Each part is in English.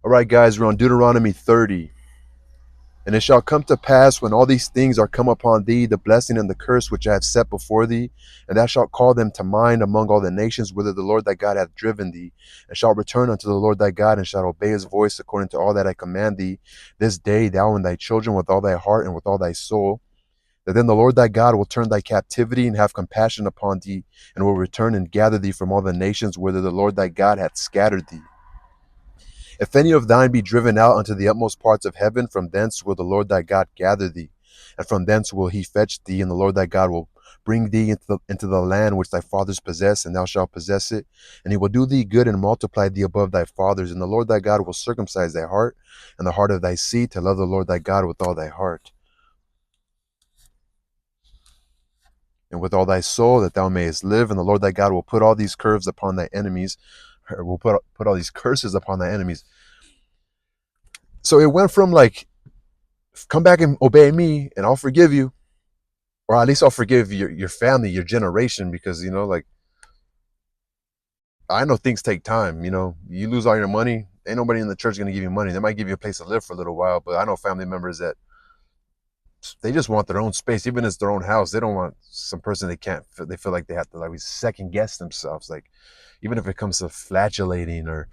All right, guys, we're on Deuteronomy 30. And it shall come to pass when all these things are come upon thee, the blessing and the curse which I have set before thee, and thou shalt call them to mind among all the nations whither the Lord thy God hath driven thee, and shalt return unto the Lord thy God, and shalt obey his voice according to all that I command thee this day, thou and thy children with all thy heart and with all thy soul. That then the Lord thy God will turn thy captivity and have compassion upon thee, and will return and gather thee from all the nations whither the Lord thy God hath scattered thee. If any of thine be driven out unto the utmost parts of heaven, from thence will the Lord thy God gather thee, and from thence will he fetch thee, and the Lord thy God will bring thee into the land which thy fathers possessed, and thou shalt possess it. And he will do thee good and multiply thee above thy fathers. And the Lord thy God will circumcise thy heart and the heart of thy seed to love the Lord thy God with all thy heart and with all thy soul, that thou mayest live. And the Lord thy God will put all these curves upon thy enemies, or will put all these curses upon thy enemies. So it went from like, come back and obey me and I'll forgive you, or at least I'll forgive your family, your generation, because like, I know things take time. You lose all your money, ain't nobody in the church gonna give you money. They might give you a place to live for a little while, but I know family members that they just want their own space, even if it's their own house. They don't want some person they feel like they have to like second guess themselves, like, even if it comes to flatulating or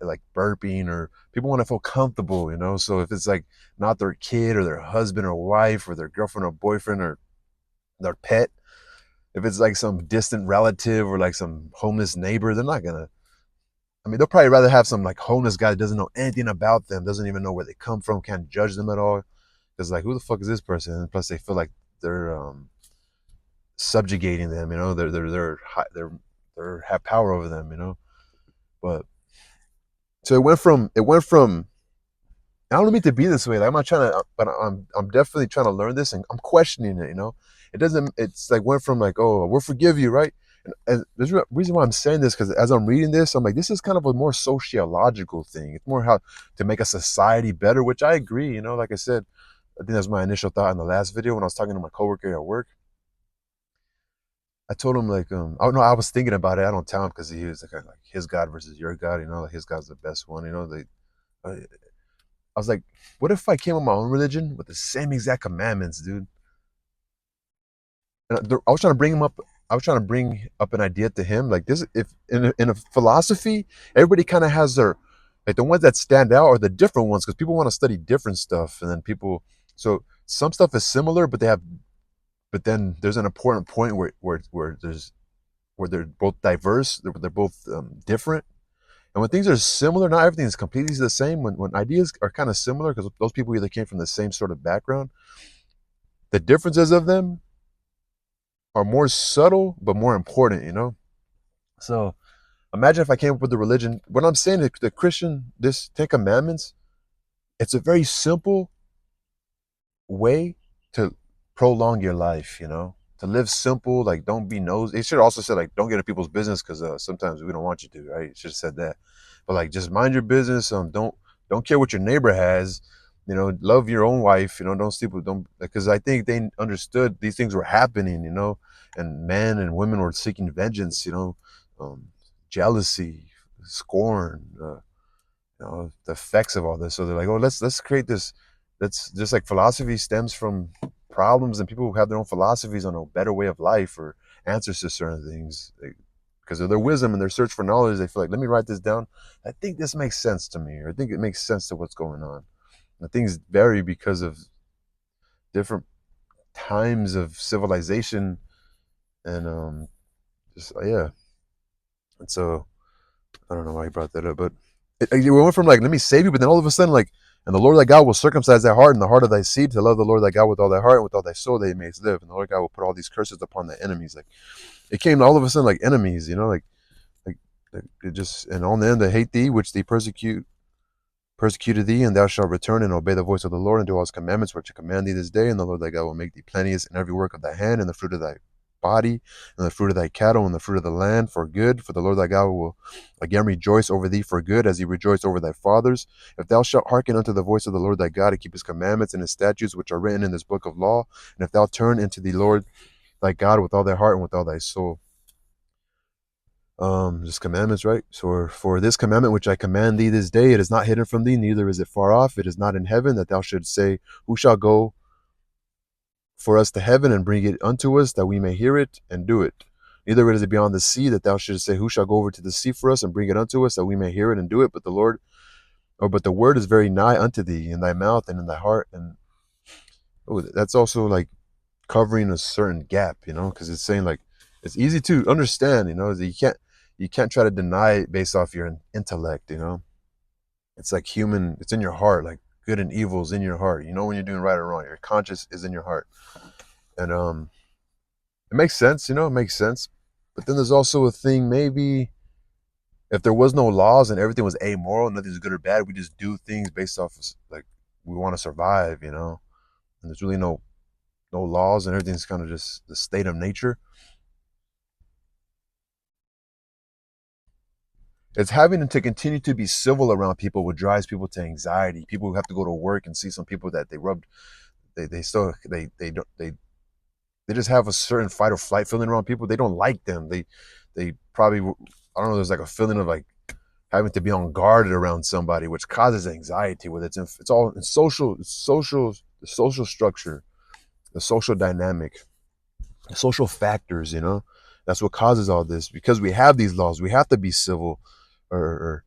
like burping, or people want to feel comfortable. So if it's like not their kid or their husband or wife or their girlfriend or boyfriend or their pet, if it's like some distant relative or like some homeless neighbor, they're not gonna. I mean, they'll probably rather have some like homeless guy that doesn't know anything about them, doesn't even know where they come from, can't judge them at all. Because like, who the fuck is this person? And plus, they feel like they're subjugating them. They're have power over them. But so it went from. I don't mean to be this way. Like, I'm not trying to, but I'm definitely trying to learn this, and I'm questioning it. It doesn't. It's like went from like, oh, we'll forgive you, right? And there's a reason why I'm saying this, because as I'm reading this, I'm like, this is kind of a more sociological thing. It's more how to make a society better, which I agree. Like I said, I think that's my initial thought in the last video when I was talking to my coworker at work. I told him like, I don't know, I was thinking about it. I don't tell him because he was like his God versus your God. Like his God's the best one. I was like, what if I came with my own religion with the same exact commandments, dude? And I was trying to bring him up. I was trying to bring up an idea to him, like this. If in a philosophy, everybody kind of has their, like, the ones that stand out are the different ones, because people want to study different stuff, and then people. So some stuff is similar, but then there's an important point where they're both diverse, they're both different. And when things are similar, not everything is completely the same. When ideas are kind of similar, because those people either came from the same sort of background, the differences of them are more subtle but more important. So imagine if I came up with a religion. What I'm saying, the Christian, this Ten Commandments, it's a very simple way to prolong your life. To live simple, like, don't be nosy. It should also say like, don't get in people's business, because sometimes we don't want you to, right? It should have said that. But like, just mind your business. Don't care what your neighbor has. Love your own wife. Don't sleep with, don't, because I think they understood these things were happening. And men and women were seeking vengeance. Um, jealousy, scorn. The effects of all this. So they're like, oh, let's create this. That's just like philosophy stems from problems, and people who have their own philosophies on a better way of life or answers to certain things. Because of their wisdom and their search for knowledge, they feel like, let me write this down. I think this makes sense to me, or I think it makes sense to what's going on. And things vary because of different times of civilization, and just yeah. And so I don't know why he brought that up, but it went from like, let me save you, but then all of a sudden, like, and the Lord thy God will circumcise thy heart and the heart of thy seed to love the Lord thy God with all thy heart and with all thy soul, that he mayest live. And the Lord God will put all these curses upon thy enemies. Like, it came all of a sudden like enemies, like it just, and on them that hate thee, which they persecuted thee, and thou shalt return and obey the voice of the Lord and do all his commandments which I command thee this day. And the Lord thy God will make thee plenteous in every work of thy hand, and the fruit of thy body, and the fruit of thy cattle, and the fruit of the land for good. For the Lord thy God will again rejoice over thee for good, as he rejoiced over thy fathers. If thou shalt hearken unto the voice of the Lord thy God, and keep his commandments and his statutes which are written in this book of law, and if thou turn into the Lord thy God with all thy heart and with all thy soul. Just commandments, right? So for this commandment which I command thee this day, it is not hidden from thee, neither is it far off. It is not in heaven, that thou shouldst say, who shall go for us to heaven and bring it unto us, that we may hear it and do it. Neither is it beyond the sea, that thou shouldst say, who shall go over to the sea for us and bring it unto us, that we may hear it and do it. But the Lord, or but the word is very nigh unto thee, in thy mouth and in thy heart. And that's also like covering a certain gap, because it's saying like it's easy to understand, that you can't try to deny it based off your intellect. It's like human, it's in your heart, like good and evil is in your heart. You know when you're doing right or wrong. Your conscience is in your heart. And it makes sense, it makes sense. But then there's also a thing, maybe if there was no laws and everything was amoral, nothing's good or bad, we just do things based off of like we want to survive. And there's really no laws and everything's kind of just the state of nature. It's having to continue to be civil around people what drives people to anxiety. People who have to go to work and see some people that they rubbed, they still don't they just have a certain fight or flight feeling around people. They don't like them. They probably, I don't know. There's like a feeling of like having to be on guard around somebody, which causes anxiety. Whether it's all in the social structure, the social dynamic, the social factors. That's what causes all this. Because we have these laws, we have to be civil, or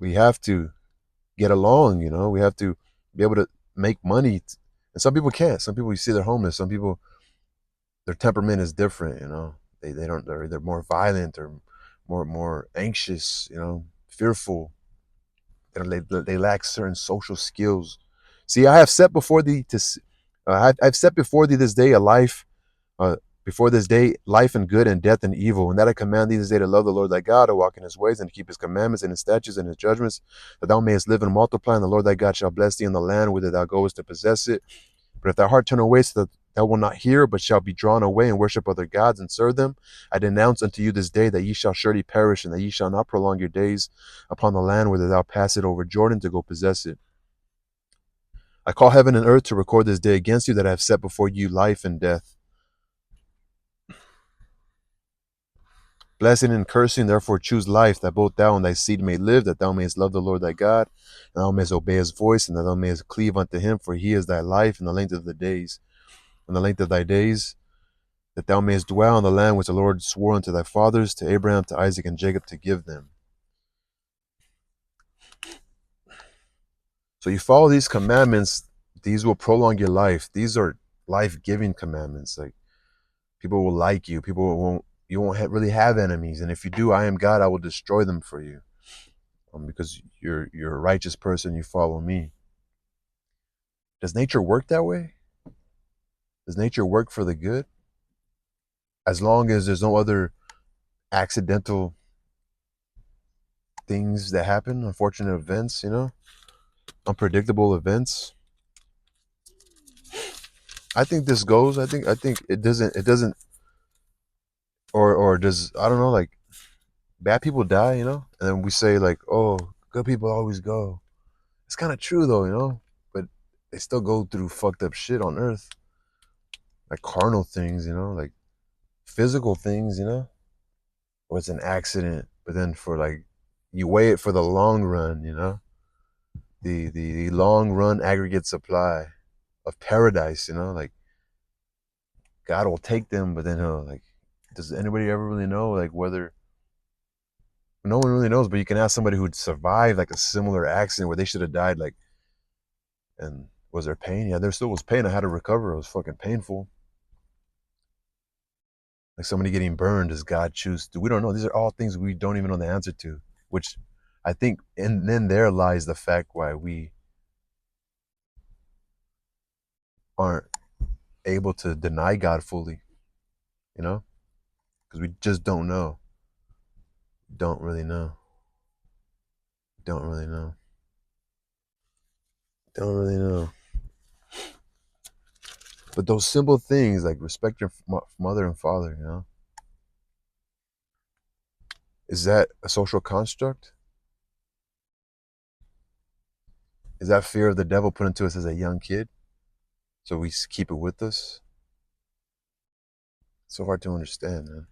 we have to get along. We have to be able to make money. And some people can't. Some people, you see, they're homeless. Some people, their temperament is different. They don't, they're more violent or more anxious. Fearful. They lack certain social skills. See, I have set before thee I've set before thee this day a life, uh, before this day life and good and death and evil, and that I command thee this day to love the Lord thy God, to walk in his ways and to keep his commandments and his statutes and his judgments, that thou mayest live and multiply, and the Lord thy God shall bless thee in the land whither thou goest to possess it. But if thy heart turn away so that thou wilt not hear, but shall be drawn away and worship other gods and serve them, I denounce unto you this day that ye shall surely perish, and that ye shall not prolong your days upon the land whither thou passest over Jordan to go possess it. I call heaven and earth to record this day against you, that I have set before you life and death, blessing and cursing. Therefore choose life, that both thou and thy seed may live, that thou mayest love the Lord thy God, and thou mayest obey his voice, and that thou mayest cleave unto him, for he is thy life, and the length of the days, and the length of thy days, that thou mayest dwell in the land which the Lord swore unto thy fathers, to Abraham, to Isaac, and Jacob, to give them. So you follow these commandments, these will prolong your life. These are life-giving commandments. Like, people will like you. You won't really have enemies. And if you do, I am God, I will destroy them for you. Because you're a righteous person, you follow me. Does nature work that way? Does nature work for the good? As long as there's no other accidental things that happen, unfortunate events, unpredictable events. I think this goes. I think it doesn't or does, I don't know, like bad people die, and then we say like, oh, good people always go. It's kind of true though, but they still go through fucked up shit on earth, like carnal things, like physical things, or it's an accident, but then for like, you weigh it for the long run, the long run aggregate supply of paradise, like God will take them, but then he'll like, does anybody ever really know like whether, no one really knows, but you can ask somebody who'd survived like a similar accident where they should have died, like, and was there pain? Yeah, there still was pain. I had to recover. It was fucking painful. Like somebody getting burned, does God choose to? We don't know. These are all things we don't even know the answer to, which I think, and then there lies the fact why we aren't able to deny God fully, because we just don't know. Don't really know. Don't really know. Don't really know. But those simple things like respect your mother and father, is that a social construct? Is that fear of the devil put into us as a young kid? So we keep it with us? It's so hard to understand, man.